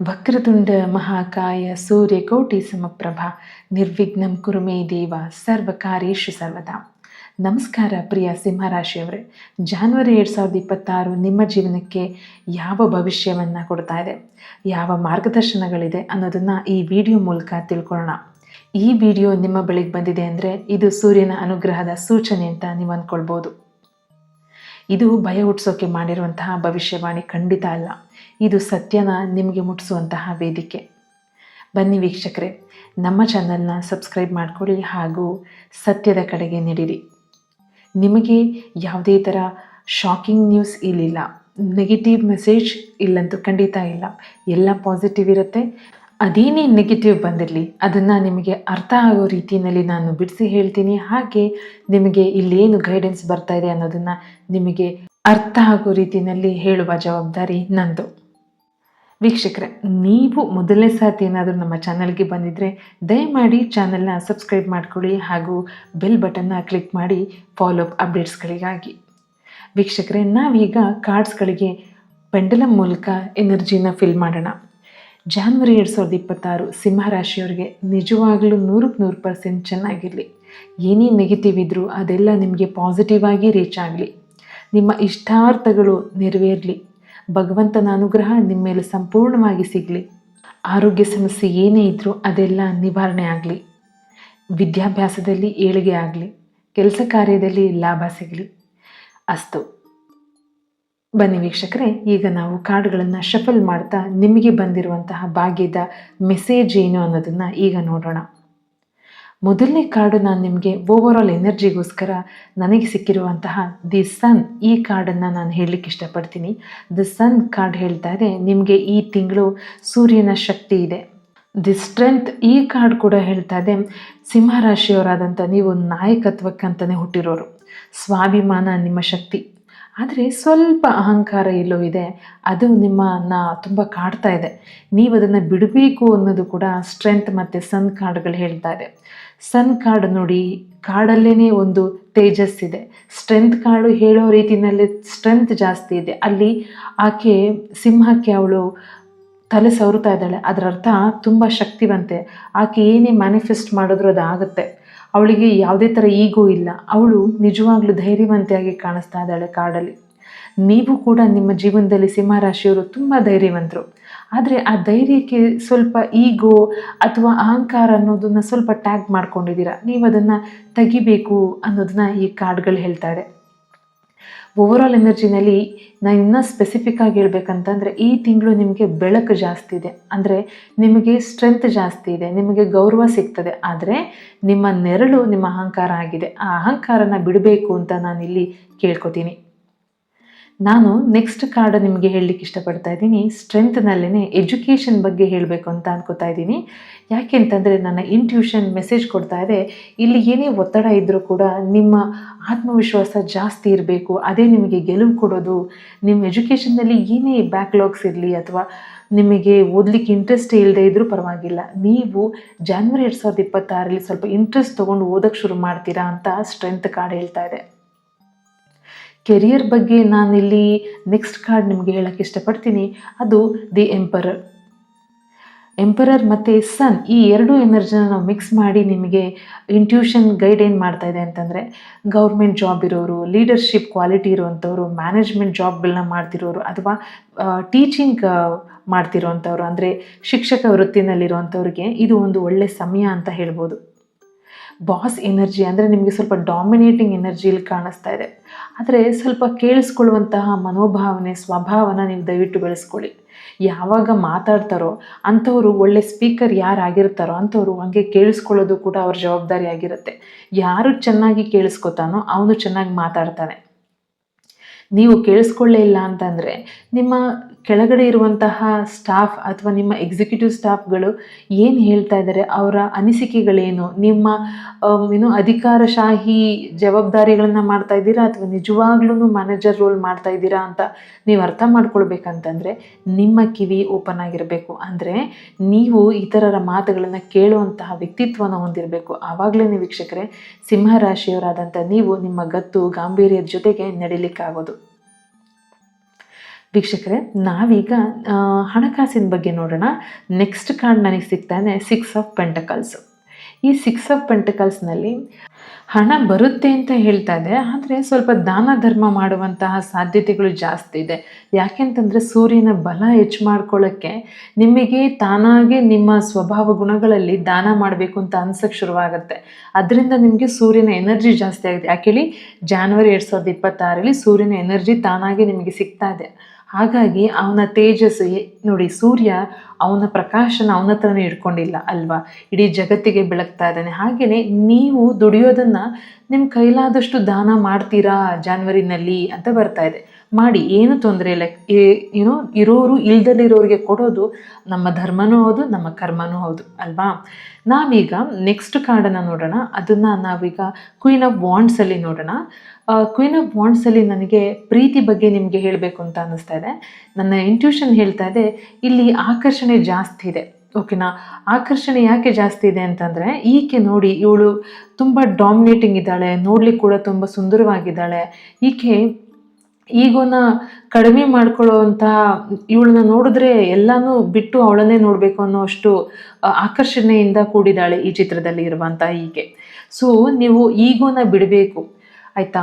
ವಕ್ರತುಂಡ ಮಹಾಕಾಯ ಸೂರ್ಯಕೋಟಿ ಸಮಪ್ರಭ ನಿರ್ವಿಘ್ನಂ ಕುರು ಮೇ ದೇವ ಸರ್ವಕಾರ್ಯೇಷು ಸರ್ವದಾ. ನಮಸ್ಕಾರ ಪ್ರಿಯ ಸಿಂಹರಾಶಿಯವರೇ. ಜಾನ್ವರಿ 2026 ನಿಮ್ಮ ಜೀವನಕ್ಕೆ ಯಾವ ಭವಿಷ್ಯವನ್ನು ಕೊಡ್ತಾ ಇದೆ, ಯಾವ ಮಾರ್ಗದರ್ಶನಗಳಿದೆ ಅನ್ನೋದನ್ನು ಈ ವಿಡಿಯೋ ಮೂಲಕ ತಿಳ್ಕೊಳ್ಳೋಣ. ಈ ವಿಡಿಯೋ ನಿಮ್ಮ ಬಳಿಗೆ ಬಂದಿದೆ ಅಂದರೆ ಇದು ಸೂರ್ಯನ ಅನುಗ್ರಹದ ಸೂಚನೆ ಅಂತ ನೀವು ಅಂದ್ಕೊಳ್ಬೋದು. ಇದು ಭಯ ಹುಟ್ಟಿಸೋಕೆ ಮಾಡಿರುವಂತಹ ಭವಿಷ್ಯವಾಣಿ ಖಂಡಿತ ಅಲ್ಲ. ಇದು ಸತ್ಯನ ನಿಮಗೆ ಮುಟ್ಟಿಸುವಂತಹ ವೇದಿಕೆ. ಬನ್ನಿ ವೀಕ್ಷಕರೇ, ನಮ್ಮ ಚಾನಲ್ನ ಸಬ್ಸ್ಕ್ರೈಬ್ ಮಾಡಿಕೊಳ್ಳಿ ಹಾಗೂ ಸತ್ಯದ ಕಡೆಗೆ ನಡೀರಿ. ನಿಮಗೆ ಯಾವುದೇ ಥರ ಶಾಕಿಂಗ್ ನ್ಯೂಸ್ ಇಲ್ಲಿಲ್ಲ, ನೆಗೆಟಿವ್ ಮೆಸೇಜ್ ಇಲ್ಲಂತೂ ಖಂಡಿತ ಇಲ್ಲ. ಎಲ್ಲ ಪಾಸಿಟಿವ್ ಇರುತ್ತೆ. ಅದೇನೇ ನೆಗೆಟಿವ್ ಬಂದಿರಲಿ ಅದನ್ನು ನಿಮಗೆ ಅರ್ಥ ಆಗೋ ರೀತಿಯಲ್ಲಿ ನಾನು ಬಿಡಿಸಿ ಹೇಳ್ತೀನಿ. ಹಾಗೆ ನಿಮಗೆ ಇಲ್ಲೇನು ಗೈಡೆನ್ಸ್ ಬರ್ತಾ ಇದೆ ಅನ್ನೋದನ್ನು ನಿಮಗೆ ಅರ್ಥ ಆಗೋ ರೀತಿಯಲ್ಲಿ ಹೇಳುವ ಜವಾಬ್ದಾರಿ ನಂದು. ವೀಕ್ಷಕರೇ, ನೀವು ಮೊದಲನೇ ಸಾರಿ ಏನಾದರೂ ನಮ್ಮ ಚಾನಲ್ಗೆ ಬಂದಿದ್ದರೆ ದಯಮಾಡಿ ಚಾನಲ್ನ ಸಬ್ಸ್ಕ್ರೈಬ್ ಮಾಡ್ಕೊಳ್ಳಿ ಹಾಗೂ ಬೆಲ್ ಬಟನ್ನ ಕ್ಲಿಕ್ ಮಾಡಿ ಫಾಲೋ ಅಪ್ ಅಪ್ಡೇಟ್ಸ್ಗಳಿಗಾಗಿ. ವೀಕ್ಷಕರೇ, ನಾವೀಗ ಕಾರ್ಡ್ಸ್ಗಳಿಗೆ ಪೆಂಡಲಮ್ ಮೂಲಕ ಎನರ್ಜಿನ ಫಿಲ್ ಮಾಡೋಣ. ಜಾನ್ವರಿ 2026 ಸಿಂಹರಾಶಿಯವರಿಗೆ ನಿಜವಾಗಲೂ 100% ಚೆನ್ನಾಗಿರಲಿ. ಏನೇ ನೆಗೆಟಿವ್ ಇದ್ದರೂ ಅದೆಲ್ಲ ನಿಮಗೆ ಪಾಸಿಟಿವ್ ಆಗಿ ರೀಚ್ ಆಗಲಿ. ನಿಮ್ಮ ಇಷ್ಟಾರ್ಥಗಳು ನೆರವೇರಲಿ. ಭಗವಂತನ ಅನುಗ್ರಹ ನಿಮ್ಮ ಮೇಲೆ ಸಂಪೂರ್ಣವಾಗಿ ಸಿಗಲಿ. ಆರೋಗ್ಯ ಸಮಸ್ಯೆ ಏನೇ ಇದ್ದರೂ ಅದೆಲ್ಲ ನಿವಾರಣೆ ಆಗಲಿ. ವಿದ್ಯಾಭ್ಯಾಸದಲ್ಲಿ ಏಳಿಗೆ ಆಗಲಿ. ಕೆಲಸ ಕಾರ್ಯದಲ್ಲಿ ಲಾಭ ಸಿಗಲಿ. ಅಸ್ತು. ಬನ್ನಿ ವೀಕ್ಷಕರೇ, ಈಗ ನಾವು ಕಾರ್ಡ್ಗಳನ್ನು ಶಫಲ್ ಮಾಡ್ತಾ ನಿಮಗೆ ಬಂದಿರುವಂತಹ ಭಾಗ್ಯದ ಮೆಸೇಜ್ ಏನು ಅನ್ನೋದನ್ನು ಈಗ ನೋಡೋಣ. ಮೊದಲನೇ ಕಾರ್ಡು ನಾನು ನಿಮಗೆ ಓವರಾಲ್ ಎನರ್ಜಿಗೋಸ್ಕರ ನನಗೆ ಸಿಕ್ಕಿರುವಂತಹ ದಿ ಸನ್, ಈ ಕಾರ್ಡನ್ನು ನಾನು ಹೇಳಲಿಕ್ಕೆ ಇಷ್ಟಪಡ್ತೀನಿ. ದಿ ಸನ್ ಕಾರ್ಡ್ ಹೇಳ್ತಾ ಇದೆ ನಿಮಗೆ ಈ ತಿಂಗಳು ಸೂರ್ಯನ ಶಕ್ತಿ ಇದೆ. ದಿ ಸ್ಟ್ರೆಂತ್, ಈ ಕಾರ್ಡ್ ಕೂಡ ಹೇಳ್ತಾ ಇದೆ ಸಿಂಹರಾಶಿಯವರಾದಂಥ ನೀವು ನಾಯಕತ್ವಕ್ಕಂತಲೇ ಹುಟ್ಟಿರೋರು. ಸ್ವಾಭಿಮಾನ ನಿಮ್ಮ ಶಕ್ತಿ. ಆದರೆ ಸ್ವಲ್ಪ ಅಹಂಕಾರ ಎಲ್ಲೋ ಇದೆ, ಅದು ನಿಮ್ಮನ್ನು ತುಂಬ ಕಾಡ್ತಾ ಇದೆ. ನೀವು ಅದನ್ನು ಬಿಡಬೇಕು ಅನ್ನೋದು ಕೂಡ ಸ್ಟ್ರೆಂತ್ ಮತ್ತು ಸನ್ ಕಾರ್ಡ್ಗಳು ಹೇಳ್ತಾ ಇದೆ. ಸನ್ ಕಾರ್ಡ್ ನೋಡಿ, ಕಾರ್ಡಲ್ಲೇ ಒಂದು ತೇಜಸ್ಸಿದೆ. ಸ್ಟ್ರೆಂತ್ ಕಾರ್ಡು ಹೇಳೋ ರೀತಿಯಲ್ಲಿ ಸ್ಟ್ರೆಂತ್ ಜಾಸ್ತಿ ಇದೆ. ಅಲ್ಲಿ ಆಕೆ ಸಿಂಹಕ್ಕೆ ಅವಳು ತಲೆ ಸವರುತ್ತಾ ಇದ್ದಾಳೆ. ಅದರ ಅರ್ಥ ತುಂಬ ಶಕ್ತಿವಂತೆ. ಆಕೆ ಏನೇ ಮ್ಯಾನಿಫೆಸ್ಟ್ ಮಾಡಿದ್ರು ಅದು ಆಗುತ್ತೆ. ಅವಳಿಗೆ ಯಾವುದೇ ಥರ ಈಗೋ ಇಲ್ಲ. ಅವಳು ನಿಜವಾಗ್ಲೂ ಧೈರ್ಯವಂತೆಯಾಗಿ ಕಾಣಿಸ್ತಾ ಇದ್ದಾಳೆ ಕಾರ್ಡಲ್ಲಿ. ನೀವು ಕೂಡ ನಿಮ್ಮ ಜೀವನದಲ್ಲಿ ಸಿಂಹರಾಶಿಯವರು ತುಂಬ ಧೈರ್ಯವಂತರು. ಆದರೆ ಆ ಧೈರ್ಯಕ್ಕೆ ಸ್ವಲ್ಪ ಈಗೋ ಅಥವಾ ಅಹಂಕಾರ ಅನ್ನೋದನ್ನು ಸ್ವಲ್ಪ ಟ್ಯಾಗ್ ಮಾಡ್ಕೊಂಡಿದ್ದೀರಾ. ನೀವು ಅದನ್ನು ತೆಗಿಬೇಕು ಅನ್ನೋದನ್ನ ಈ ಕಾರ್ಡ್ಗಳು ಹೇಳ್ತಾ ಇದೆ. ಓವರಾಲ್ ಎನರ್ಜಿನಲ್ಲಿ ನಾನು ಇನ್ನೂ ಸ್ಪೆಸಿಫಿಕ್ ಆಗಿ ಹೇಳ್ಬೇಕಂತಂದರೆ ಈ ತಿಂಗಳು ನಿಮಗೆ ಬೆಳಕು ಜಾಸ್ತಿ ಇದೆ. ಅಂದರೆ ನಿಮಗೆ ಸ್ಟ್ರೆಂತ್ ಜಾಸ್ತಿ ಇದೆ, ನಿಮಗೆ ಗೌರವ ಸಿಗ್ತದೆ. ಆದರೆ ನಿಮ್ಮ ನೆರಳು ನಿಮ್ಮ ಅಹಂಕಾರ ಆಗಿದೆ. ಆ ಅಹಂಕಾರನ ಬಿಡಬೇಕು ಅಂತ ನಾನಿಲ್ಲಿ ಕೇಳ್ಕೊತೀನಿ. ನಾನು ನೆಕ್ಸ್ಟ್ ಕಾರ್ಡ್ ನಿಮಗೆ ಹೇಳಲಿಕ್ಕೆ ಇಷ್ಟಪಡ್ತಾ ಇದ್ದೀನಿ. ಸ್ಟ್ರೆಂತ್ನಲ್ಲೇ ಎಜುಕೇಷನ್ ಬಗ್ಗೆ ಹೇಳಬೇಕು ಅಂತ ಅನ್ಕೋತಾ ಇದ್ದೀನಿ. ಯಾಕೆಂತಂದರೆ ನನ್ನ ಇಂಟ್ಯೂಷನ್ ಮೆಸೇಜ್ ಕೊಡ್ತಾ ಇದೆ, ಇಲ್ಲಿ ಏನೇ ಒತ್ತಡ ಇದ್ದರೂ ಕೂಡ ನಿಮ್ಮ ಆತ್ಮವಿಶ್ವಾಸ ಜಾಸ್ತಿ ಇರಬೇಕು. ಅದೇ ನಿಮಗೆ ಗೆಲುವು ಕೊಡೋದು. ನಿಮ್ಮ ಎಜುಕೇಷನ್ನಲ್ಲಿ ಏನೇ ಬ್ಯಾಕ್ಲಾಗ್ಸ್ ಇರಲಿ ಅಥವಾ ನಿಮಗೆ ಓದಲಿಕ್ಕೆ ಇಂಟ್ರೆಸ್ಟ್ ಇಲ್ಲದೆ ಇದ್ದರೂ ಪರವಾಗಿಲ್ಲ, ನೀವು ಜಾನ್ವರಿ 2026 ಸ್ವಲ್ಪ ಇಂಟ್ರೆಸ್ಟ್ ತೊಗೊಂಡು ಓದೋಕ್ಕೆ ಶುರು ಮಾಡ್ತೀರಾ ಅಂತ ಸ್ಟ್ರೆಂತ್ ಕಾರ್ಡ್ ಹೇಳ್ತಾ ಇದೆ. ಕೆರಿಯರ್ ಬಗ್ಗೆ ನಾನಿಲ್ಲಿ ನೆಕ್ಸ್ಟ್ ಕಾರ್ಡ್ ನಿಮಗೆ ಹೇಳೋಕ್ಕೆ ಇಷ್ಟಪಡ್ತೀನಿ. ಅದು ದಿ ಎಂಪರರ್ ಮತ್ತು ಸನ್, ಈ ಎರಡೂ ಎನರ್ಜಿನ ನಾವು ಮಿಕ್ಸ್ ಮಾಡಿ ನಿಮಗೆ ಇಂಟ್ಯೂಷನ್ ಗೈಡ್ ಏನು ಮಾಡ್ತಾ ಇದೆ ಅಂತಂದರೆ, ಗೌರ್ಮೆಂಟ್ ಜಾಬ್ ಇರೋರು, ಲೀಡರ್ಶಿಪ್ ಕ್ವಾಲಿಟಿ ಇರುವಂಥವ್ರು, ಮ್ಯಾನೇಜ್ಮೆಂಟ್ ಜಾಬ್ಗಳನ್ನ ಮಾಡ್ತಿರೋರು ಅಥವಾ ಟೀಚಿಂಗ್ ಮಾಡ್ತಿರೋವಂಥವ್ರು, ಅಂದರೆ ಶಿಕ್ಷಕ ವೃತ್ತಿನಲ್ಲಿರುವಂಥವ್ರಿಗೆ ಇದು ಒಂದು ಒಳ್ಳೆಯ ಸಮಯ ಅಂತ ಹೇಳ್ಬೋದು. ಬಾಸ್ ಎನರ್ಜಿ ಅಂದರೆ ನಿಮಗೆ ಸ್ವಲ್ಪ ಡಾಮಿನೇಟಿಂಗ್ ಎನರ್ಜಿಯಲ್ಲಿ ಕಾಣಿಸ್ತಾ ಇದೆ. ಆದರೆ ಸ್ವಲ್ಪ ಕೇಳಿಸ್ಕೊಳ್ಳುವಂತಹ ಮನೋಭಾವನೆ, ಸ್ವಭಾವನ ನೀವು ದಯವಿಟ್ಟು ಬೆಳೆಸ್ಕೊಳ್ಳಿ. ಯಾವಾಗ ಮಾತಾಡ್ತಾರೋ ಅಂಥವರು ಒಳ್ಳೆ ಸ್ಪೀಕರ್ ಯಾರಾಗಿರ್ತಾರೋ ಅಂಥವ್ರು ಹಾಗೆ ಕೇಳಿಸ್ಕೊಳ್ಳೋದು ಕೂಡ ಅವ್ರ ಜವಾಬ್ದಾರಿ ಆಗಿರುತ್ತೆ. ಯಾರು ಚೆನ್ನಾಗಿ ಕೇಳಿಸ್ಕೊತಾನೋ ಅವನು ಚೆನ್ನಾಗಿ ಮಾತಾಡ್ತಾನೆ. ನೀವು ಕೇಳಿಸ್ಕೊಳ್ಳೇ ಇಲ್ಲ ಅಂತಂದರೆ ನಿಮ್ಮ ಕೆಳಗಡೆ ಇರುವಂತಹ ಸ್ಟಾಫ್ ಅಥವಾ ನಿಮ್ಮ ಎಕ್ಸಿಕ್ಯೂಟಿವ್ ಸ್ಟಾಫ್ಗಳು ಏನು ಹೇಳ್ತಾ ಇದ್ದಾರೆ, ಅವರ ಅನಿಸಿಕೆಗಳೇನು, ನಿಮ್ಮ ಅಧಿಕಾರಶಾಹಿ ಜವಾಬ್ದಾರಿಗಳನ್ನು ಮಾಡ್ತಾ ಇದ್ದೀರಾ ಅಥವಾ ನಿಜವಾಗ್ಲೂ ಮ್ಯಾನೇಜರ್ ರೋಲ್ ಮಾಡ್ತಾ ಇದ್ದೀರಾ ಅಂತ ನೀವು ಅರ್ಥ ಮಾಡ್ಕೊಳ್ಬೇಕಂತಂದರೆ ನಿಮ್ಮ ಕಿವಿ ಓಪನ್ ಆಗಿರಬೇಕು. ಅಂದರೆ ನೀವು ಇತರರ ಮಾತುಗಳನ್ನು ಕೇಳುವಂತಹ ವ್ಯಕ್ತಿತ್ವನ ಹೊಂದಿರಬೇಕು. ಆವಾಗಲೇ ವೀಕ್ಷಕರೇ, ಸಿಂಹರಾಶಿಯವರಾದಂಥ ನೀವು ನಿಮ್ಮ ಗತ್ತು ಗಾಂಭೀರ್ಯದ ಜೊತೆಗೆ ನಡೀಲಿಕ್ಕಾಗೋದು. ವೀಕ್ಷಕರೇ, ನಾವೀಗ ಹಣಕಾಸಿನ ಬಗ್ಗೆ ನೋಡೋಣ. ನೆಕ್ಸ್ಟ್ ಕಾರ್ಡ್ ನನಗೆ ಸಿಗ್ತಾನೆ 6 ಆಫ್ ಪೆಂಟಕಲ್ಸ್. ಈ 6 ಆಫ್ ಪೆಂಟಕಲ್ಸ್ನಲ್ಲಿ ಹಣ ಬರುತ್ತೆ ಅಂತ ಹೇಳ್ತಾ ಇದೆ, ಆದರೆ ಸ್ವಲ್ಪ ದಾನ ಧರ್ಮ ಮಾಡುವಂತಹ ಸಾಧ್ಯತೆಗಳು ಜಾಸ್ತಿ ಇದೆ. ಯಾಕೆಂತಂದರೆ ಸೂರ್ಯನ ಬಲ ಹೆಚ್ಚು ಮಾಡ್ಕೊಳ್ಳೋಕ್ಕೆ ನಿಮಗೆ ತಾನಾಗೆ ನಿಮ್ಮ ಸ್ವಭಾವ ಗುಣಗಳಲ್ಲಿ ದಾನ ಮಾಡಬೇಕು ಅಂತ ಅನ್ಸಕ್ಕೆ ಶುರುವಾಗುತ್ತೆ. ಅದರಿಂದ ನಿಮಗೆ ಸೂರ್ಯನ ಎನರ್ಜಿ ಜಾಸ್ತಿ ಆಗುತ್ತೆ. ಯಾಕೇಳಿ ಜಾನ್ವರಿ 2026 ಸೂರ್ಯನ ಎನರ್ಜಿ ತಾನಾಗೆ ನಿಮಗೆ ಸಿಗ್ತಾ ಇದೆ. ಹಾಗಾಗಿ ಅವನ ತೇಜಸ್ಸು ನೋಡಿ, ಸೂರ್ಯ ಅವನ ಪ್ರಕಾಶನ ಅವನ ಹತ್ರನೇ ಇಟ್ಕೊಂಡಿಲ್ಲ ಅಲ್ವಾ, ಇಡೀ ಜಗತ್ತಿಗೆ ಬೆಳಗ್ತಾ ಇದ್ದಾನೆ. ಹಾಗೆಯೇ ನೀವು ದುಡಿಯೋದನ್ನು ನಿಮ್ಮ ಕೈಲಾದಷ್ಟು ದಾನ ಮಾಡ್ತೀರಾ ಜಾನ್ವರಿನಲ್ಲಿ ಅಂತ ಬರ್ತಾ ಇದೆ. ಮಾಡಿ, ಏನು ತೊಂದರೆ ಇಲ್ಲ. ಏನೋ ಇರೋರು ಇಲ್ದಲ್ಲಿರೋರಿಗೆ ಕೊಡೋದು ನಮ್ಮ ಧರ್ಮನೂ ಹೌದು, ನಮ್ಮ ಕರ್ಮನೂ ಹೌದು ಅಲ್ವಾ. ನಾವೀಗ ನೆಕ್ಸ್ಟ್ ಕಾರ್ಡನ್ನು ನೋಡೋಣ. ಅದನ್ನು ನಾವೀಗ ಕ್ವೀನ್ ಆಫ್ ವಾಂಡ್ಸಲ್ಲಿ ನೋಡೋಣ. ಕ್ವೀನ್ ಆಫ್ ವಾಂಡ್ಸಲ್ಲಿ ನನಗೆ ಪ್ರೀತಿ ಬಗ್ಗೆ ನಿಮಗೆ ಹೇಳಬೇಕು ಅಂತ ಅನ್ನಿಸ್ತಾ ಇದೆ. ನನ್ನ ಇಂಟ್ಯೂಷನ್ ಹೇಳ್ತಾ ಇದೆ, ಇಲ್ಲಿ ಆಕರ್ಷಣೆ ಜಾಸ್ತಿ ಇದೆ. ಓಕೆನಾ. ಆಕರ್ಷಣೆ ಯಾಕೆ ಜಾಸ್ತಿ ಇದೆ ಅಂತಂದರೆ, ಈಕೆ ನೋಡಿ, ಇವಳು ತುಂಬ ಡಾಮಿನೇಟಿಂಗ್ ಇದ್ದಾಳೆ, ನೋಡ್ಲಿಕ್ಕೆ ಕೂಡ ತುಂಬ ಸುಂದರವಾಗಿದ್ದಾಳೆ. ಈಕೆ ಈಗೋನ ಕಡಿಮೆ ಮಾಡ್ಕೊಳ್ಳೋವಂಥ, ಇವಳನ್ನ ನೋಡಿದ್ರೆ ಎಲ್ಲನೂ ಬಿಟ್ಟು ಅವಳನ್ನೇ ನೋಡಬೇಕು ಅನ್ನೋ ಅಷ್ಟು ಆಕರ್ಷಣೆಯಿಂದ ಕೂಡಿದ್ದಾಳೆ ಈ ಚಿತ್ರದಲ್ಲಿ ಇರುವಂಥ ಈಕೆ. ಸೊ ನೀವು ಈಗೋನ ಬಿಡಬೇಕು ಆಯಿತಾ.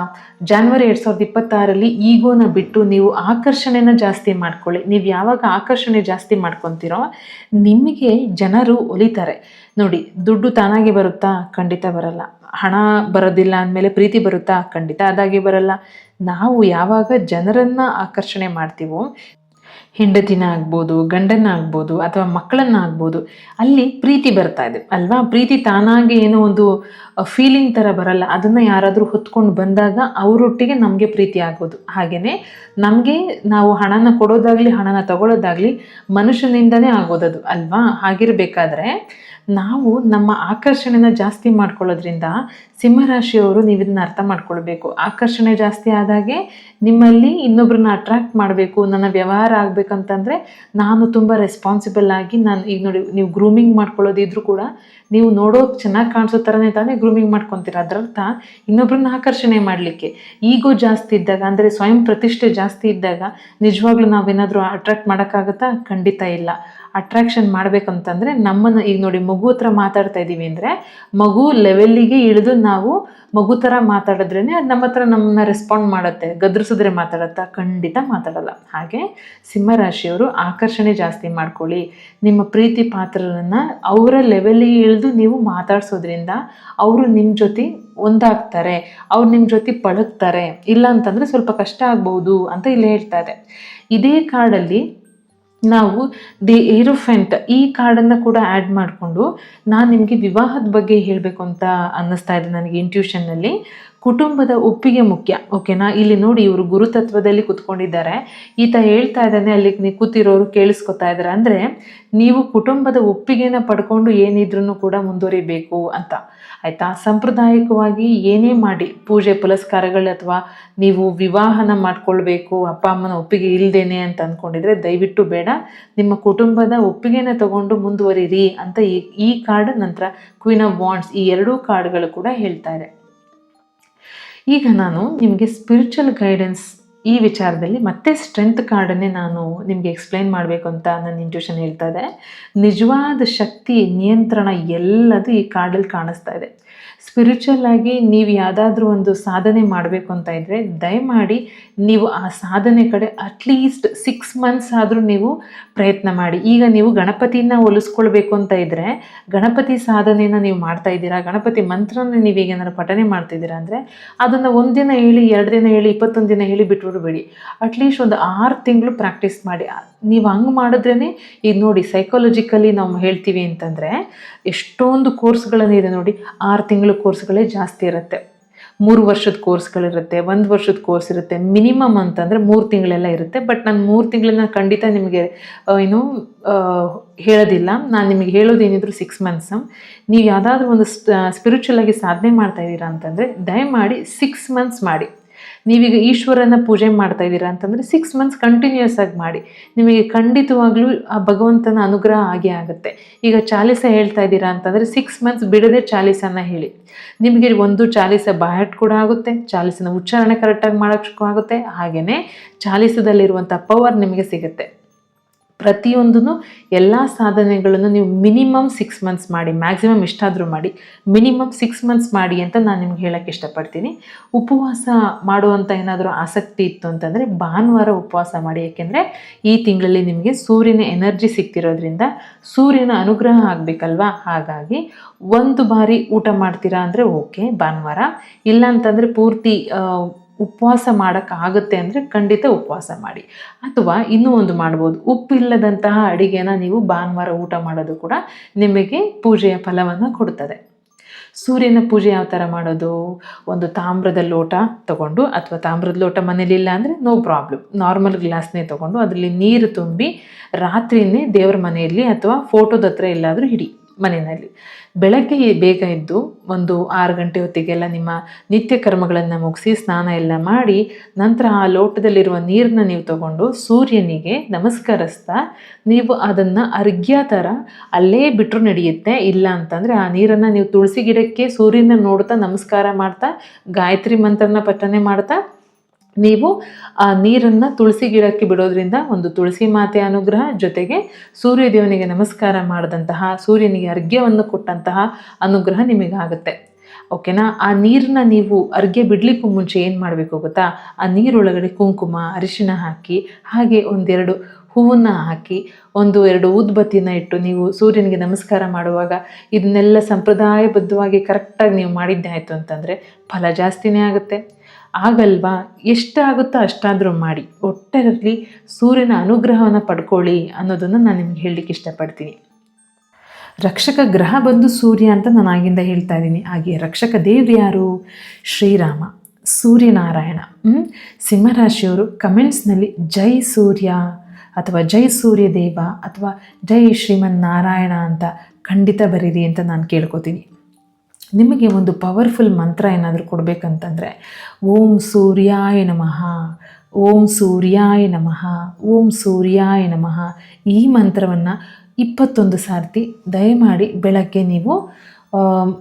ಜಾನ್ವರಿ 2026 ಈಗೋನ ಬಿಟ್ಟು ನೀವು ಆಕರ್ಷಣೆನ ಜಾಸ್ತಿ ಮಾಡ್ಕೊಳ್ಳಿ. ನೀವು ಯಾವಾಗ ಆಕರ್ಷಣೆ ಜಾಸ್ತಿ ಮಾಡ್ಕೊತೀರೋ ನಿಮಗೆ ಜನರು ಒಲಿತಾರೆ. ನೋಡಿ, ದುಡ್ಡು ತಾನಾಗಿ ಬರುತ್ತಾ? ಖಂಡಿತ ಬರಲ್ಲ. ಹಣ ಬರೋದಿಲ್ಲ ಅಂದಮೇಲೆ ಪ್ರೀತಿ ಬರುತ್ತಾ? ಖಂಡಿತ ಅದಾಗಿ ಬರಲ್ಲ. ನಾವು ಯಾವಾಗ ಜನರನ್ನು ಆಕರ್ಷಣೆ ಮಾಡ್ತೀವೋ, ಹೆಂಡತಿನ ಆಗ್ಬೋದು, ಗಂಡನ ಆಗ್ಬೋದು, ಅಥವಾ ಮಕ್ಕಳನ್ನ ಆಗ್ಬೋದು, ಅಲ್ಲಿ ಪ್ರೀತಿ ಬರ್ತಾ ಇದೆ ಅಲ್ವಾ. ಪ್ರೀತಿ ತಾನಾಗಿ ಏನೋ ಒಂದು ಫೀಲಿಂಗ್ ಥರ ಬರಲ್ಲ. ಅದನ್ನು ಯಾರಾದರೂ ಹೊತ್ಕೊಂಡು ಬಂದಾಗ ಅವರೊಟ್ಟಿಗೆ ನಮಗೆ ಪ್ರೀತಿ ಆಗೋದು. ಹಾಗೆಯೇ ನಮಗೆ ನಾವು ಹಣನ ಕೊಡೋದಾಗಲಿ ಹಣನ ತಗೊಳ್ಳೋದಾಗಲಿ ಮನುಷ್ಯನಿಂದನೇ ಆಗೋದದು ಅಲ್ವಾ. ಹಾಗಿರಬೇಕಾದ್ರೆ ನಾವು ನಮ್ಮ ಆಕರ್ಷಣೆನ ಜಾಸ್ತಿ ಮಾಡ್ಕೊಳ್ಳೋದ್ರಿಂದ ಸಿಂಹರಾಶಿಯವರು ನೀವು ಇದನ್ನ ಅರ್ಥ ಮಾಡ್ಕೊಳ್ಬೇಕು. ಆಕರ್ಷಣೆ ಜಾಸ್ತಿ ಆದಾಗೆ ನಿಮ್ಮಲ್ಲಿ ಇನ್ನೊಬ್ರನ್ನ ಅಟ್ರಾಕ್ಟ್ ಮಾಡಬೇಕು. ನನ್ನ ವ್ಯವಹಾರ ಆಗಬೇಕಂತಂದರೆ ನಾನು ತುಂಬ ರೆಸ್ಪಾನ್ಸಿಬಲ್ ಆಗಿ, ನಾನು ಈಗ ನೋಡಿ, ನೀವು ಗ್ರೂಮಿಂಗ್ ಮಾಡ್ಕೊಳ್ಳೋದಿದ್ರು ಕೂಡ ನೀವು ನೋಡೋಕೆ ಚೆನ್ನಾಗಿ ಕಾಣಿಸೋ ಥರನೇ ತಾನೇ ಗ್ರೂಮಿಂಗ್ ಮಾಡ್ಕೊತೀರ. ಅದರರ್ಥ ಇನ್ನೊಬ್ರನ್ನ ಆಕರ್ಷಣೆ ಮಾಡಲಿಕ್ಕೆ. ಈಗೋ ಜಾಸ್ತಿ ಇದ್ದಾಗ, ಅಂದರೆ ಸ್ವಯಂ ಪ್ರತಿಷ್ಠೆ ಜಾಸ್ತಿ ಇದ್ದಾಗ ನಿಜವಾಗ್ಲೂ ನಾವೇನಾದರೂ ಅಟ್ರಾಕ್ಟ್ ಮಾಡೋಕ್ಕಾಗತ್ತಾ? ಖಂಡಿತ ಇಲ್ಲ. ಅಟ್ರಾಕ್ಷನ್ ಮಾಡಬೇಕಂತಂದರೆ ನಮ್ಮನ್ನು, ಈಗ ನೋಡಿ, ಮಗು ಹತ್ರ ಮಾತಾಡ್ತಾ ಇದ್ದೀವಿ ಅಂದರೆ ಮಗು ಲೆವೆಲ್ಲಿಗೆ ಇಳಿದು ನಾವು ಮಗು ಥರ ಮಾತಾಡಿದ್ರೇ ಅದು ನಮ್ಮ ಹತ್ರ ನಮ್ಮನ್ನ ರೆಸ್ಪಾಂಡ್ ಮಾಡುತ್ತೆ. ಗದರಿಸಿದ್ರೆ ಮಾತಾಡುತ್ತಾ? ಖಂಡಿತ ಮಾತಾಡಲ್ಲ. ಹಾಗೆ ಸಿಂಹರಾಶಿಯವರು ಆಕರ್ಷಣೆ ಜಾಸ್ತಿ ಮಾಡ್ಕೊಳ್ಳಿ. ನಿಮ್ಮ ಪ್ರೀತಿ ಪಾತ್ರರನ್ನು ಅವರ ಲೆವೆಲ್ಲಿಗೆ ಇಳಿದು ನೀವು ಮಾತಾಡ್ಸೋದ್ರಿಂದ ಅವರು ನಿಮ್ಮ ಜೊತೆ ಒಂದಾಗ್ತಾರೆ, ಅವ್ರು ನಿಮ್ಮ ಜೊತೆ ಪಳಗ್ತಾರೆ. ಇಲ್ಲ ಅಂತಂದರೆ ಸ್ವಲ್ಪ ಕಷ್ಟ ಆಗ್ಬೋದು ಅಂತ ಇಲ್ಲಿ ಹೇಳ್ತಾ ಇದೆ. ಇದೇ ಕಾರ್ಡಲ್ಲಿ ನಾವು ದಿ ಏರೋಫೆಂಟ್ ಈ ಕಾರ್ಡನ್ನು ಕೂಡ ಆ್ಯಡ್ ಮಾಡಿಕೊಂಡು ನಾನು ನಿಮಗೆ ವಿವಾಹದ ಬಗ್ಗೆ ಹೇಳಬೇಕು ಅಂತ ಅನ್ನಿಸ್ತಾ ಇದೆ ನನಗೆ ಇಂಟ್ಯೂಷನ್ನಲ್ಲಿ. ಕುಟುಂಬದ ಒಪ್ಪಿಗೆ ಮುಖ್ಯ. ಓಕೆನಾ. ಇಲ್ಲಿ ನೋಡಿ, ಇವರು ಗುರುತತ್ವದಲ್ಲಿ ಕೂತ್ಕೊಂಡಿದ್ದಾರೆ. ಈತ ಹೇಳ್ತಾ ಇದ್ದಾನೆ, ಅಲ್ಲಿ ನೀವು ಕೂತಿರೋರು ಕೇಳಿಸ್ಕೊತಾ ಇದ್ದಾರೆ. ಅಂದರೆ ನೀವು ಕುಟುಂಬದ ಒಪ್ಪಿಗೆನ ಪಡ್ಕೊಂಡು ಏನಿದ್ರೂ ಕೂಡ ಮುಂದುವರಿಬೇಕು ಅಂತ ಆಯಿತಾ. ಸಾಂಪ್ರದಾಯಿಕವಾಗಿ ಏನೇ ಮಾಡಿ, ಪೂಜೆ ಪುನಸ್ಕಾರಗಳು ಅಥವಾ ನೀವು ವಿವಾಹನ ಮಾಡ್ಕೊಳ್ಬೇಕು ಅಪ್ಪ ಅಮ್ಮನ ಒಪ್ಪಿಗೆ ಇಲ್ಲದೇನೆ ಅಂತ ಅಂದ್ಕೊಂಡಿದ್ರೆ ದಯವಿಟ್ಟು ಬೇಡ. ನಿಮ್ಮ ಕುಟುಂಬದ ಒಪ್ಪಿಗೆನ ತಗೊಂಡು ಮುಂದುವರಿರಿ ಅಂತ ಈ ಕಾರ್ಡ್ ನಂತರ ಕ್ವೀನ್ ಆಫ್ ವಾಂಡ್ಸ್ ಈ ಎರಡೂ ಕಾರ್ಡ್ಗಳು ಕೂಡ ಹೇಳ್ತಾ ಇದೆ. ಈಗ ನಾನು ನಿಮಗೆ ಸ್ಪಿರಿಚುವಲ್ ಗೈಡೆನ್ಸ್ ಈ ವಿಚಾರದಲ್ಲಿ ಮತ್ತೆ ಸ್ಟ್ರೆಂತ್ ಕಾರ್ಡನ್ನೇ ನಾನು ನಿಮಗೆ ಎಕ್ಸ್ಪ್ಲೈನ್ ಮಾಡಬೇಕು ಅಂತ ನನ್ನ ಇಂಟ್ಯೂಷನ್ ಹೇಳ್ತಾ ಇದೆ. ನಿಜವಾದ ಶಕ್ತಿ, ನಿಯಂತ್ರಣ ಎಲ್ಲದು ಈ ಕಾರ್ಡಲ್ಲಿ ಕಾಣಿಸ್ತಾ ಇದೆ. ಸ್ಪಿರಿಚುವಲ್ ಆಗಿ ನೀವು ಯಾವುದಾದ್ರೂ ಒಂದು ಸಾಧನೆ ಮಾಡಬೇಕು ಅಂತ ಇದ್ದರೆ ದಯಮಾಡಿ ನೀವು ಆ ಸಾಧನೆ ಕಡೆ ಅಟ್ಲೀಸ್ಟ್ 6 months ಆದರೂ ನೀವು ಪ್ರಯತ್ನ ಮಾಡಿ. ಈಗ ನೀವು ಗಣಪತಿನ ಒಲಿಸ್ಕೊಳ್ಬೇಕು ಅಂತ ಇದ್ದರೆ ಗಣಪತಿ ಸಾಧನೆಯನ್ನು ನೀವು ಮಾಡ್ತಾ ಇದ್ದೀರಾ, ಗಣಪತಿ ಮಂತ್ರನ ನೀವು ಈಗೇನಾದ್ರು ಪಠನೆ ಮಾಡ್ತಿದ್ದೀರಾ ಅಂದರೆ ಅದನ್ನು 1 ದಿನ ಹೇಳಿ, 2 ದಿನ ಹೇಳಿ, 21 ದಿನ ಹೇಳಿ ಬಿಟ್ಬಿಡಬೇಡಿ. ಅಟ್ಲೀಸ್ಟ್ ಒಂದು 6 ತಿಂಗಳು ಪ್ರಾಕ್ಟೀಸ್ ಮಾಡಿ. ನೀವು ಹಂಗೆ ಮಾಡಿದ್ರೇ, ಈಗ ನೋಡಿ, ಸೈಕಾಲಜಿಕಲಿ ನಾವು ಹೇಳ್ತೀವಿ ಅಂತಂದರೆ ಎಷ್ಟೊಂದು ಕೋರ್ಸ್ಗಳನ್ನಿದೆ ನೋಡಿ. 6 ತಿಂಗಳು ಕೋರ್ಸ್ಗಳೇ ಜಾಸ್ತಿ ಇರುತ್ತೆ, 3 ವರ್ಷದ ಕೋರ್ಸ್ಗಳಿರುತ್ತೆ, 1 ವರ್ಷದ ಕೋರ್ಸ್ ಇರುತ್ತೆ. ಮಿನಿಮಮ್ ಅಂತಂದರೆ 3 ತಿಂಗಳೆಲ್ಲ ಇರುತ್ತೆ. ಬಟ್ ನಾನು 3 ತಿಂಗಳನ್ನ ಖಂಡಿತ ನಿಮಗೆ ಹೇಳೋದಿಲ್ಲ. ನಾನು ನಿಮಗೆ ಹೇಳೋದೇನಿದ್ರು 6 months. ನೀವು ಯಾವುದಾದ್ರೂ ಒಂದು ಸ್ಪಿರಿಚುವಲ್ ಆಗಿ ಸಾಧನೆ ಮಾಡ್ತಾ ಇದ್ದೀರಾ ಅಂತಂದರೆ ದಯಮಾಡಿ 6 months ಮಾಡಿ. ನೀವೀಗ ಈಶ್ವರನ ಪೂಜೆ ಮಾಡ್ತಾ ಇದ್ದೀರಾ ಅಂತಂದರೆ 6 ಮಂತ್ಸ್ ಕಂಟಿನ್ಯೂಸ್ ಆಗಿ ಮಾಡಿ, ನಿಮಗೆ ಖಂಡಿತವಾಗ್ಲೂ ಆ ಭಗವಂತನ ಅನುಗ್ರಹ ಆಗೇ ಆಗುತ್ತೆ. ಈಗ ಚಾಲಿಸ ಹೇಳ್ತಾ ಇದ್ದೀರಾ ಅಂತಂದರೆ 6 ಮಂತ್ಸ್ ಬಿಡದೆ ಚಾಲಿಸನ ಹೇಳಿ. ನಿಮಗೆ ಒಂದು ಚಾಲಿಸ ಬಾಯಟ್ ಕೂಡ ಆಗುತ್ತೆ, ಚಾಲಿಸನ ಉಚ್ಚಾರಣೆ ಕರೆಕ್ಟಾಗಿ ಮಾಡೋಕ್ಕೂ ಆಗುತ್ತೆ, ಹಾಗೆಯೇ ಚಾಲಿಸದಲ್ಲಿರುವಂಥ ಪವರ್ ನಿಮಗೆ ಸಿಗುತ್ತೆ. ಪ್ರತಿಯೊಂದೂ ಎಲ್ಲ ಸಾಧನೆಗಳನ್ನು ನೀವು ಮಿನಿಮಮ್ 6 ಮಂತ್ಸ್ ಮಾಡಿ, ಮ್ಯಾಕ್ಸಿಮಮ್ ಎಷ್ಟಾದರೂ ಮಾಡಿ, ಮಿನಿಮಮ್ 6 ಮಂತ್ಸ್ ಮಾಡಿ ಅಂತ ನಾನು ನಿಮ್ಗೆ ಹೇಳೋಕ್ಕೆ ಇಷ್ಟಪಡ್ತೀನಿ. ಉಪವಾಸ ಮಾಡುವಂಥ ಏನಾದರೂ ಆಸಕ್ತಿ ಇತ್ತು ಅಂತಂದರೆ ಭಾನುವಾರ ಉಪವಾಸ ಮಾಡಿ. ಏಕೆಂದರೆ ಈ ತಿಂಗಳಲ್ಲಿ ನಿಮಗೆ ಸೂರ್ಯನ ಎನರ್ಜಿ ಸಿಗ್ತಿರೋದ್ರಿಂದ ಆತನ ಅನುಗ್ರಹ ಆಗಬೇಕಲ್ವಾ. ಹಾಗಾಗಿ ಒಂದು ಬಾರಿ ಊಟ ಮಾಡ್ತೀರಾ ಅಂದರೆ ಓಕೆ ಭಾನುವಾರ, ಇಲ್ಲ ಅಂತಂದರೆ ಪೂರ್ತಿ ಉಪವಾಸ ಮಾಡೋಕ್ಕಾಗುತ್ತೆ ಅಂದರೆ ಖಂಡಿತ ಉಪವಾಸ ಮಾಡಿ. ಅಥವಾ ಇನ್ನೂ ಒಂದು ಮಾಡ್ಬೋದು, ಉಪ್ಪಿಲ್ಲದಂತಹ ಅಡಿಗೆನ ನೀವು ಭಾನುವಾರ ಊಟ ಮಾಡೋದು ಕೂಡ ನಿಮಗೆ ಪೂಜೆಯ ಫಲವನ್ನು ಕೊಡ್ತದೆ. ಸೂರ್ಯನ ಪೂಜೆ ಯಾವ ಥರ ಮಾಡೋದು? ಒಂದು ತಾಮ್ರದ ಲೋಟ ತಗೊಂಡು, ಅಥವಾ ತಾಮ್ರದ ಲೋಟ ಮನೇಲಿಲ್ಲ ಅಂದರೆ ನೋ ಪ್ರಾಬ್ಲಮ್, ನಾರ್ಮಲ್ ಗ್ಲಾಸ್ನೇ ತೊಗೊಂಡು ಅದರಲ್ಲಿ ನೀರು ತುಂಬಿ ರಾತ್ರಿಯೇ ದೇವರ ಮನೆಯಲ್ಲಿ ಅಥವಾ ಫೋಟೋದ ಹತ್ರ ಎಲ್ಲಾದರೂ ಇಡಿ. ಮನೆಯಲ್ಲಿ ಬೆಳಗ್ಗೆ ಬೇಗ ಎದ್ದು ಒಂದು 6 ಗಂಟೆ ಹೊತ್ತಿಗೆಲ್ಲ ನಿಮ್ಮ ನಿತ್ಯ ಕರ್ಮಗಳನ್ನು ಮುಗಿಸಿ ಸ್ನಾನ ಎಲ್ಲ ಮಾಡಿ ನಂತರ ಆ ಲೋಟದಲ್ಲಿರುವ ನೀರನ್ನ ನೀವು ತಗೊಂಡು ಸೂರ್ಯನಿಗೆ ನಮಸ್ಕರಿಸ್ತಾ ನೀವು ಅದನ್ನು ಅರ್ಘ್ಯ ಥರ ಅಲ್ಲೇ ಬಿಟ್ಟರು ನಡೆಯುತ್ತೆ. ಇಲ್ಲ ಅಂತಂದರೆ ಆ ನೀರನ್ನು ನೀವು ತುಳಸಿ ಗಿಡಕ್ಕೆ ಸೂರ್ಯನ ನೋಡ್ತಾ ನಮಸ್ಕಾರ ಮಾಡ್ತಾ ಗಾಯತ್ರಿ ಮಂತ್ರನ ಪಠನೆ ಮಾಡ್ತಾ ನೀವು ಆ ನೀರನ್ನು ತುಳಸಿ ಗಿಡಕ್ಕೆ ಬಿಡೋದ್ರಿಂದ ಒಂದು ತುಳಸಿ ಮಾತೆ ಅನುಗ್ರಹ, ಜೊತೆಗೆ ಸೂರ್ಯದೇವನಿಗೆ ನಮಸ್ಕಾರ ಮಾಡಿದಂತಹ, ಸೂರ್ಯನಿಗೆ ಅರ್ಘ್ಯವನ್ನು ಕೊಟ್ಟಂತಹ ಅನುಗ್ರಹ ನಿಮಗಾಗುತ್ತೆ. ಓಕೆನಾ? ಆ ನೀರನ್ನ ನೀವು ಅರ್ಘ್ಯ ಬಿಡಲಿಕ್ಕೂ ಮುಂಚೆ ಏನು ಮಾಡಬೇಕು ಗೊತ್ತಾ? ಆ ನೀರೊಳಗಡೆ ಕುಂಕುಮ, ಅರಿಶಿಣ ಹಾಕಿ, ಹಾಗೆ ಒಂದೆರಡು ಹೂವನ್ನು ಹಾಕಿ, 1-2 ಊದ್ಬತ್ತಿನ ಇಟ್ಟು ನೀವು ಸೂರ್ಯನಿಗೆ ನಮಸ್ಕಾರ ಮಾಡುವಾಗ ಇದನ್ನೆಲ್ಲ ಸಂಪ್ರದಾಯಬದ್ಧವಾಗಿ ಕರೆಕ್ಟಾಗಿ ನೀವು ಮಾಡಿದ್ದೆ ಆಯಿತು ಅಂತಂದರೆ ಫಲ ಜಾಸ್ತಿನೇ ಆಗುತ್ತೆ. ಆಗಲ್ವಾ? ಎಷ್ಟಾಗುತ್ತೋ ಅಷ್ಟಾದರೂ ಮಾಡಿ, ಒಟ್ಟರಲ್ಲಿ ಸೂರ್ಯನ ಅನುಗ್ರಹವನ್ನು ಪಡ್ಕೊಳ್ಳಿ ಅನ್ನೋದನ್ನು ನಾನು ನಿಮ್ಗೆ ಹೇಳಲಿಕ್ಕೆ ಇಷ್ಟಪಡ್ತೀನಿ. ರಕ್ಷಕ ಗ್ರಹ ಬಂದು ಸೂರ್ಯ ಅಂತ ನಾನು ಆಗಿಂದ ಹೇಳ್ತಾ ಇದ್ದೀನಿ. ಹಾಗೆ ರಕ್ಷಕ ದೇವ್ರು ಯಾರು? ಶ್ರೀರಾಮ, ಸೂರ್ಯನಾರಾಯಣ. ಸಿಂಹರಾಶಿಯವರು ಕಮೆಂಟ್ಸ್ನಲ್ಲಿ ಜೈ ಸೂರ್ಯ ಅಥವಾ ಜೈ ಸೂರ್ಯದೇವ ಅಥವಾ ಜೈ ಶ್ರೀಮನ್ನಾರಾಯಣ ಅಂತ ಖಂಡಿತ ಬರೀರಿ ಅಂತ ನಾನು ಕೇಳ್ಕೊತೀನಿ. ನಿಮಗೆ ಒಂದು ಪವರ್ಫುಲ್ ಮಂತ್ರ ಏನಾದರೂ ಕೊಡಬೇಕಂತಂದರೆ ಓಂ ಸೂರ್ಯಾಯ ನಮಃ, ಓಂ ಸೂರ್ಯಾಯ ನಮಃ, ಓಂ ಸೂರ್ಯಾಯ ನಮಃ ಈ ಮಂತ್ರವನ್ನು 21 ಸಾರ್ತಿ ದಯಮಾಡಿ ಬೆಳಗ್ಗೆ ನೀವು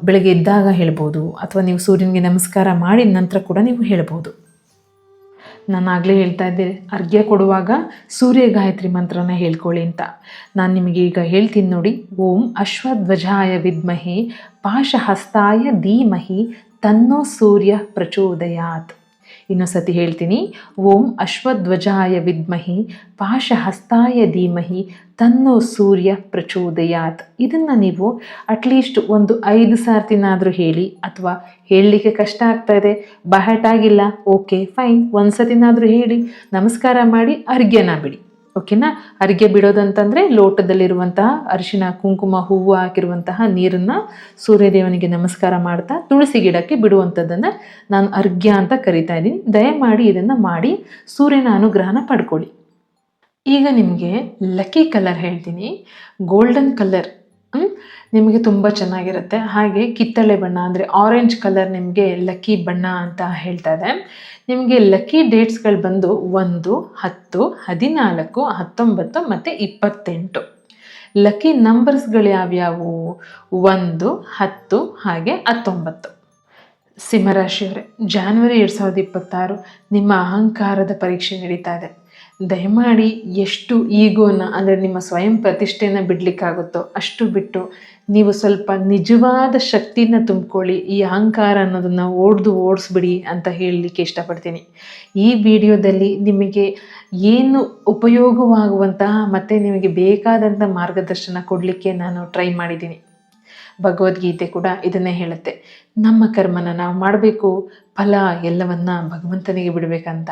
ಬೆಳಗ್ಗೆ ಎದ್ದಾಗ ಹೇಳ್ಬೋದು, ಅಥವಾ ನೀವು ಸೂರ್ಯನಿಗೆ ನಮಸ್ಕಾರ ಮಾಡಿದ ನಂತರ ಕೂಡ ನೀವು ಹೇಳ್ಬೋದು. ನಾನು ಆಗಲೇ ಹೇಳ್ತಾ ಇದ್ದೆ ಅರ್ಘ್ಯ ಕೊಡುವಾಗ ಸೂರ್ಯ ಗಾಯತ್ರಿ ಮಂತ್ರನ ಹೇಳ್ಕೊಳ್ಳಿ ಅಂತ. ನಾನು ನಿಮಗೆ ಈಗ ಹೇಳ್ತೀನಿ ನೋಡಿ. ಓಂ ಅಶ್ವಧ್ವಜಾಯ ವಿದ್ಮಹಿ ಪಾಶಹಸ್ತಾಯ ಧೀಮಹಿ ತನ್ನೋ ಸೂರ್ಯ ಪ್ರಚೋದಯಾತ್. ಇನ್ನೊಂದ್ಸತಿ ಹೇಳ್ತೀನಿ. ಓಂ ಅಶ್ವಧ್ವಜಾಯ ವಿದ್ಮಹಿ ಪಾಶಹಸ್ತಾಯ ಧೀಮಹಿ ತನ್ನೋ ಸೂರ್ಯ ಪ್ರಚೋದಯಾತ್. ಇದನ್ನು ನೀವು ಅಟ್ಲೀಸ್ಟ್ ಒಂದು 5 ಸಾರ್ತಿನಾದರೂ ಹೇಳಿ, ಅಥವಾ ಹೇಳಲಿಕ್ಕೆ ಕಷ್ಟ ಆಗ್ತಾ ಇದೆ, ಬಹಟಾಗಿಲ್ಲ, ಓಕೆ ಫೈನ್, ಒಂದು ಸತಿನಾದರೂ ಹೇಳಿ, ನಮಸ್ಕಾರ ಮಾಡಿ ಅರ್ಘ್ಯನ ಬಿಡಿ. ಓಕೆನಾ? ಅರ್ಘ್ಯ ಬಿಡೋದಂತಂದರೆ ಲೋಟದಲ್ಲಿರುವಂತಹ ಅರಿಶಿಣ, ಕುಂಕುಮ, ಹೂವು ಹಾಕಿರುವಂತಹ ನೀರನ್ನು ಸೂರ್ಯದೇವನಿಗೆ ನಮಸ್ಕಾರ ಮಾಡ್ತಾ ತುಳಸಿ ಗಿಡಕ್ಕೆ ಬಿಡುವಂಥದ್ದನ್ನು ನಾನು ಅರ್ಘ್ಯ ಅಂತ ಕರಿತಾ ಇದ್ದೀನಿ. ದಯಮಾಡಿ ಇದನ್ನು ಮಾಡಿ ಸೂರ್ಯನ ಅನುಗ್ರಹನ ಪಡ್ಕೊಳ್ಳಿ. ಈಗ ನಿಮಗೆ ಲಕ್ಕಿ ಕಲರ್ ಹೇಳ್ತೀನಿ. ಗೋಲ್ಡನ್ ಕಲರ್ ನಿಮಗೆ ತುಂಬ ಚೆನ್ನಾಗಿರುತ್ತೆ. ಹಾಗೆ ಕಿತ್ತಳೆ ಬಣ್ಣ ಅಂದರೆ ಆರೆಂಜ್ ಕಲರ್ ನಿಮಗೆ ಲಕ್ಕಿ ಬಣ್ಣ ಅಂತ ಹೇಳ್ತಾ ಇದೆ. ನಿಮಗೆ ಲಕ್ಕಿ ಡೇಟ್ಸ್ಗಳು ಬಂದು 1, 10, 14, 19 ಮತ್ತು 28. ಲಕ್ಕಿ ನಂಬರ್ಸ್ಗಳು ಯಾವ್ಯಾವು? 1, 10 ಹಾಗೆ 19. ಸಿಂಹರಾಶಿಯವರೇ, ಜಾನ್ವರಿ 2026 ನಿಮ್ಮ ಅಹಂಕಾರದ ಪರೀಕ್ಷೆ ನಡೀತಾ ಇದೆ. ದಯಮಾಡಿ ಎಷ್ಟು ಈಗೋನ ಅಂದರೆ ನಿಮ್ಮ ಸ್ವಯಂ ಪ್ರತಿಷ್ಠೆನ ಬಿಡಲಿಕ್ಕಾಗುತ್ತೋ ಅಷ್ಟು ಬಿಟ್ಟು ನೀವು ಸ್ವಲ್ಪ ನಿಜವಾದ ಶಕ್ತಿನ ತುಂಬಿಕೊಳ್ಳಿ. ಈ ಅಹಂಕಾರ ಅನ್ನೋದನ್ನು ಓಡಿಸ್ಬಿಡಿ ಅಂತ ಹೇಳಲಿಕ್ಕೆ ಇಷ್ಟಪಡ್ತೀನಿ. ಈ ವಿಡಿಯೋದಲ್ಲಿ ನಿಮಗೆ ಏನು ಉಪಯೋಗವಾಗುವಂತಹ ಮತ್ತು ನಿಮಗೆ ಬೇಕಾದಂಥ ಮಾರ್ಗದರ್ಶನ ಕೊಡಲಿಕ್ಕೆ ನಾನು ಟ್ರೈ ಮಾಡಿದ್ದೀನಿ. ಭಗವದ್ಗೀತೆ ಕೂಡ ಇದನ್ನೇ ಹೇಳುತ್ತೆ, ನಮ್ಮ ಕರ್ಮನ ನಾವು ಮಾಡಬೇಕು, ಫಲ ಎಲ್ಲವನ್ನ ಭಗವಂತನಿಗೆ ಬಿಡಬೇಕಂತ.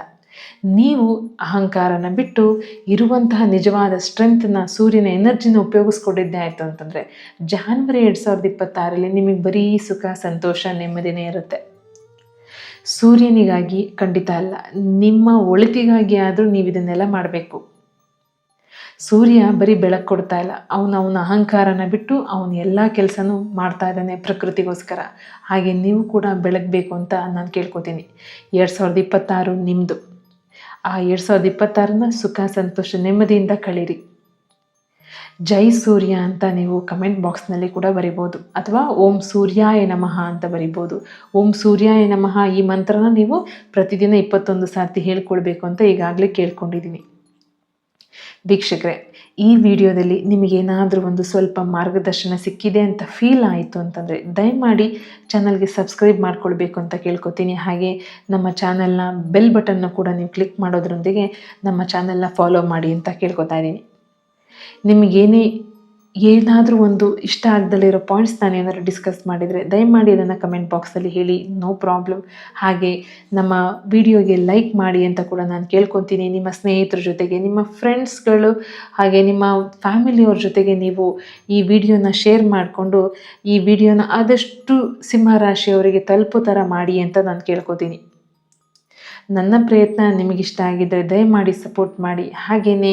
ನೀವು ಅಹಂಕಾರನ ಬಿಟ್ಟು ಇರುವಂತಹ ನಿಜವಾದ ಸ್ಟ್ರೆಂತ್ನ, ಸೂರ್ಯನ ಎನರ್ಜಿನ ಉಪಯೋಗಿಸ್ಕೊಂಡಿದ್ದೆ ಆಯಿತು ಅಂತಂದರೆ ಜಾನ್ವರಿ 2026 ನಿಮಗೆ ಬರೀ ಸುಖ, ಸಂತೋಷ, ನೆಮ್ಮದಿನೇ ಇರುತ್ತೆ. ಸೂರ್ಯನಿಗಾಗಿ ಖಂಡಿತ ಅಲ್ಲ, ನಿಮ್ಮ ಒಳಿತಿಗಾಗಿ ಆದರೂ ನೀವು ಇದನ್ನೆಲ್ಲ ಮಾಡಬೇಕು. ಸೂರ್ಯ ಬರೀ ಬೆಳಕು ಕೊಡ್ತಾ ಇಲ್ಲ, ಅವನ ಅಹಂಕಾರನ ಬಿಟ್ಟು ಅವನು ಎಲ್ಲ ಕೆಲಸನೂ ಮಾಡ್ತಾ ಇದ್ದಾನೆ ಪ್ರಕೃತಿಗೋಸ್ಕರ. ಹಾಗೆ ನೀವು ಕೂಡ ಬೆಳಗಬೇಕು ಅಂತ ನಾನು ಕೇಳ್ಕೊತೀನಿ. 2026 ನಿಮ್ಮದು. ಆ 2026ನ ಸುಖ ಸಂತೋಷ ನೆಮ್ಮದಿಯಿಂದ ಕಳೀರಿ. ಜೈ ಸೂರ್ಯ ಅಂತ ನೀವು ಕಮೆಂಟ್ ಬಾಕ್ಸ್ನಲ್ಲಿ ಕೂಡ ಬರಿಬೋದು, ಅಥವಾ ಓಂ ಸೂರ್ಯಾಯ ನಮಃ ಅಂತ ಬರಿಬೋದು. ಓಂ ಸೂರ್ಯಾಯ ನಮಃ ಈ ಮಂತ್ರನ ನೀವು ಪ್ರತಿದಿನ 21 ಸಾರ್ತಿ ಹೇಳ್ಕೊಳ್ಬೇಕು ಅಂತ ಈಗಾಗಲೇ ಕೇಳ್ಕೊಂಡಿದ್ದೀನಿ. ವೀಕ್ಷಕರೇ, ಈ ವಿಡಿಯೋದಲ್ಲಿ ನಿಮಗೇನಾದರೂ ಒಂದು ಸ್ವಲ್ಪ ಮಾರ್ಗದರ್ಶನ ಸಿಕ್ಕಿದೆ ಅಂತ ಫೀಲ್ ಆಯಿತು ಅಂತಂದರೆ ದಯಮಾಡಿ ಚಾನಲ್ಗೆ ಸಬ್ಸ್ಕ್ರೈಬ್ ಮಾಡ್ಕೊಳ್ಬೇಕು ಅಂತ ಕೇಳ್ಕೊತೀನಿ. ಹಾಗೆ ನಮ್ಮ ಚಾನಲ್ನ ಬೆಲ್ ಬಟನ್ನ ಕೂಡ ನೀವು ಕ್ಲಿಕ್ ಮಾಡೋದ್ರೊಂದಿಗೆ ನಮ್ಮ ಚಾನಲ್ನ ಫಾಲೋ ಮಾಡಿ ಅಂತ ಕೇಳ್ಕೊತಾ ಇದ್ದೀನಿ. ಏನಾದರೂ ಒಂದು ಇಷ್ಟ ಆಗದಲ್ಲೇ ಇರೋ ಪಾಯಿಂಟ್ಸ್ ನಾನು ಏನಾದರೂ ಡಿಸ್ಕಸ್ ಮಾಡಿದರೆ ದಯಮಾಡಿ ಅದನ್ನು ಕಮೆಂಟ್ ಬಾಕ್ಸಲ್ಲಿ ಹೇಳಿ, ನೋ ಪ್ರಾಬ್ಲಮ್. ಹಾಗೆ ನಮ್ಮ ವಿಡಿಯೋಗೆ ಲೈಕ್ ಮಾಡಿ ಅಂತ ಕೂಡ ನಾನು ಕೇಳ್ಕೊತೀನಿ. ನಿಮ್ಮ ಸ್ನೇಹಿತರ ಜೊತೆಗೆ, ನಿಮ್ಮ ಫ್ರೆಂಡ್ಸ್ಗಳು ಹಾಗೆ ನಿಮ್ಮ ಫ್ಯಾಮಿಲಿಯವ್ರ ಜೊತೆಗೆ ನೀವು ಈ ವಿಡಿಯೋನ ಶೇರ್ ಮಾಡಿಕೊಂಡು ಈ ವಿಡಿಯೋನ ಆದಷ್ಟು ಸಿಂಹರಾಶಿಯವರಿಗೆ ತಲುಪೋ ಥರ ಮಾಡಿ ಅಂತ ನಾನು ಕೇಳ್ಕೊತೀನಿ. ನನ್ನ ಪ್ರಯತ್ನ ನಿಮಗಿಷ್ಟ ಆಗಿದ್ದರೆ ದಯಮಾಡಿ ಸಪೋರ್ಟ್ ಮಾಡಿ. ಹಾಗೆಯೇ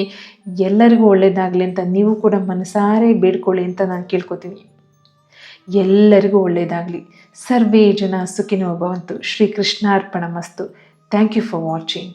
ಎಲ್ಲರಿಗೂ ಒಳ್ಳೆಯದಾಗಲಿ ಅಂತ ನೀವು ಕೂಡ ಮನಸಾರೆ ಬೇಡ್ಕೊಳ್ಳಿ ಅಂತ ನಾನು ಕೇಳ್ಕೊತೀನಿ. ಎಲ್ಲರಿಗೂ ಒಳ್ಳೆಯದಾಗಲಿ. ಸರ್ವೇ ಜನ ಸುಖಿನೋ ಭವಂತು. ಶ್ರೀಕೃಷ್ಣಾರ್ಪಣಮಸ್ತು. Thank you for watching.